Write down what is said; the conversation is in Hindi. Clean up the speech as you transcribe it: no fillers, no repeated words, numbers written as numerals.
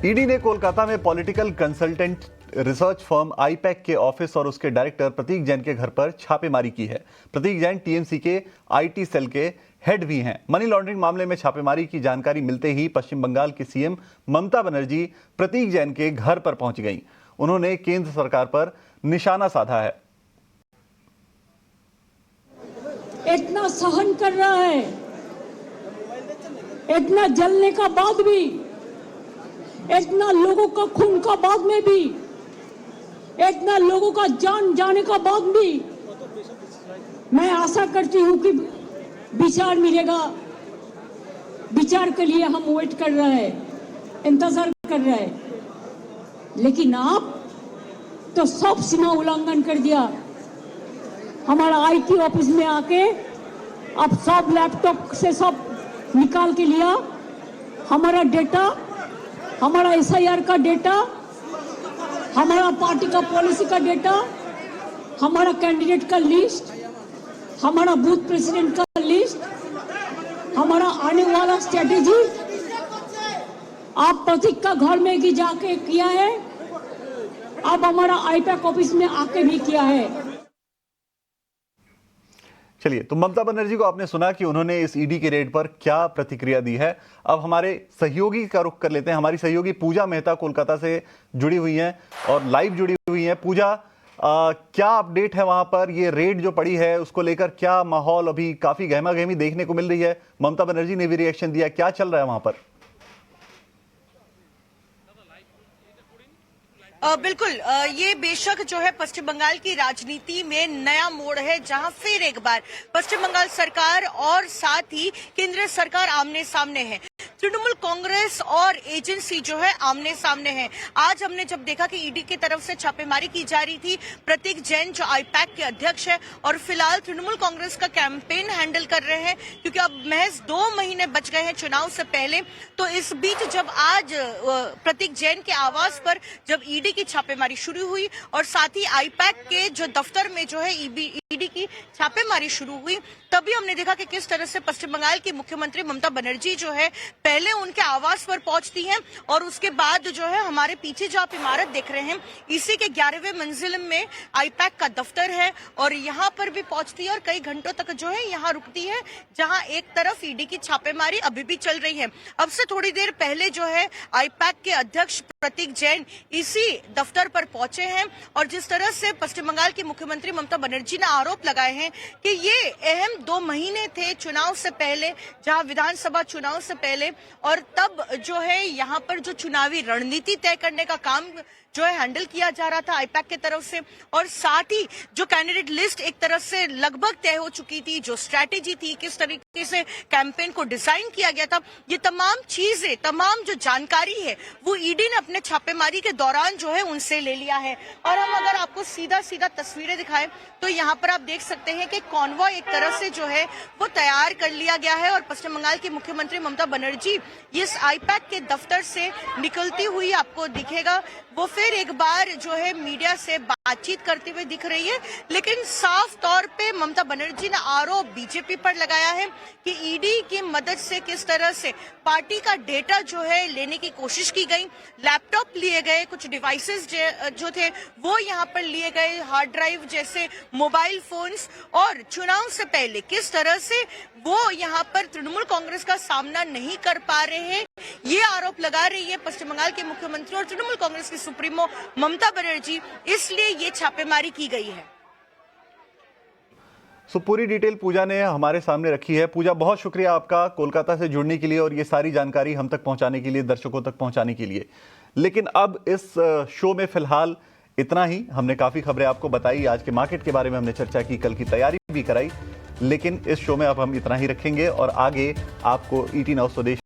ईडी ने कोलकाता में political consultant research firm IUPAC के ऑफिस और उसके डायरेक्टर प्रतीक जैन के घर पर छापेमारी की है। प्रतीक जैन टीएमसी के आईटी सेल के हेड भी हैं। मनी लॉन्ड्रिंग मामले में छापेमारी की जानकारी मिलते ही पश्चिम बंगाल की सीएम ममता बनर्जी प्रतीक जैन के घर पर पहुंच गईं। उन्होंने केंद्र सरकार पर निशाना साधा है। इतना सहन कर रहा है, इतना जलने का बाद भी, इतना लोगों का खून का बाद में भी, इतना लोगों का जान जाने का बाद भी मैं आशा करती हूं कि विचार मिलेगा। विचार के लिए हम वेट कर रहे हैं, इंतजार कर रहे हैं, लेकिन आप तो सब सीमा उल्लंघन कर दिया। हमारा आईटी ऑफिस में आके आप सब लैपटॉप से सब निकाल के लिया, हमारा डेटा, हमारा एसआईआर का डेटा, हमारा पार्टी का पॉलिसी का डेटा, हमारा कैंडिडेट का लिस्ट, हमारा बूथ प्रेसिडेंट का लिस्ट, हमारा आने वाला स्ट्रेटेजी आप प्रतीक का घर में भी जाके किया है, अब हमारा आईपैक ऑफिस में आके भी किया है। चलिए, तो ममता बनर्जी को आपने सुना कि उन्होंने इस ईडी के रेड पर क्या प्रतिक्रिया दी है। अब हमारे सहयोगी का रुख कर लेते हैं। हमारी सहयोगी पूजा मेहता कोलकाता से जुड़ी हुई हैं और लाइव जुड़ी हुई हैं। पूजा, क्या अपडेट है वहां पर? ये रेड जो पड़ी है उसको लेकर क्या माहौल? अभी काफी गहमा गहमी देखने को मिल रही है। ममता बनर्जी ने भी रिएक्शन दिया, क्या चल रहा है वहां पर? बिल्कुल, ये बेशक जो है पश्चिम बंगाल की राजनीति में नया मोड़ है, जहां फिर एक बार पश्चिम बंगाल सरकार और साथ ही केंद्र सरकार आमने सामने है। तृणमूल कांग्रेस और एजेंसी जो है आमने सामने है। आज हमने जब देखा कि ईडी की तरफ से छापेमारी की जा रही थी, प्रतीक जैन जो आईपैक के अध्यक्ष है और फिलहाल तृणमूल कांग्रेस का कैंपेन हैंडल कर रहे हैं, क्योंकि अब महज 2 महीने बच गए हैं चुनाव से पहले। तो इस बीच जब आज प्रतीक जैन के आवास पर जब ईडी की छापेमारी शुरू हुई और साथ ही आईपैक के जो दफ्तर में जो है ईडी की छापेमारी शुरू हुई, तभी हमने देखा कि किस तरह से पश्चिम बंगाल की मुख्यमंत्री ममता बनर्जी जो है पहले उनके आवास पर पहुंचती हैं और उसके बाद जो है हमारे पीछे जो आप इमारत देख रहे हैं, इसी के 11वें मंजिल में आईपैक का दफ्तर है और यहाँ पर भी पहुंचती है और कई घंटों तक जो है यहाँ रुकती है, जहाँ एक तरफ ईडी की छापेमारी अभी भी चल रही है। अब से थोड़ी देर पहले जो है आईपैक के अध्यक्ष प्रतीक जैन इसी दफ्तर पर पहुंचे हैं और जिस तरह से पश्चिम बंगाल की मुख्यमंत्री ममता बनर्जी ने आरोप लगाए हैं कि ये अहम 2 महीने थे चुनाव से पहले, जहां विधानसभा चुनाव से पहले, और तब जो है यहाँ पर जो चुनावी रणनीति तय करने का काम जो है हैंडल किया जा रहा था आईपैक की तरफ से, और साथ ही जो कैंडिडेट लिस्ट एक तरफ से लगभग तय हो चुकी थी, जो स्ट्रैटेजी थी, किस तरीके से कैंपेन को डिजाइन किया गया था, ये तमाम चीजें, तमाम जो जानकारी है वो ईडी ने अपने छापेमारी के दौरान जो है उनसे ले लिया है। और हम अगर आपको सीधा सीधा तस्वीरें दिखाएं तो यहाँ पर आप देख सकते हैं कि कॉन्वॉय एक तरह से जो है वो तैयार कर लिया गया है और पश्चिम बंगाल की मुख्यमंत्री ममता बनर्जी इस आईपैक के दफ्तर से निकलती हुई आपको दिखेगा। वो फिर एक बार जो है मीडिया से बातचीत करते हुए दिख रही है, लेकिन साफ तौर पे ममता बनर्जी ने आरोप बीजेपी पर लगाया है कि ईडी की मदद से किस तरह से पार्टी का डेटा जो है लेने की कोशिश की गई, लैपटॉप लिए गए, कुछ डिवाइसेस जो थे वो यहाँ पर लिए गए, हार्ड ड्राइव जैसे मोबाइल फोन्स, और चुनाव से पहले किस तरह से वो यहाँ पर तृणमूल कांग्रेस का सामना नहीं कर पा रहे हैं, ये आरोप लगा रही है पश्चिम बंगाल के मुख्यमंत्री और तृणमूल कांग्रेस की सुप्रीमो ममता बनर्जी, इसलिए ये छापेमारी की गई है। पूरी डिटेल पूजा ने हमारे सामने रखी है। पूजा, बहुत शुक्रिया आपका कोलकाता से जुड़ने के लिए और ये सारी जानकारी हम तक पहुंचाने के लिए, दर्शकों तक पहुंचाने के लिए। लेकिन अब इस शो में फिलहाल इतना ही। हमने काफी खबरें आपको बताई, आज के मार्केट के बारे में हमने चर्चा की, कल की तैयारी भी कराई, लेकिन इस शो में अब हम इतना ही रखेंगे और आगे आपको ET Now स्वदेश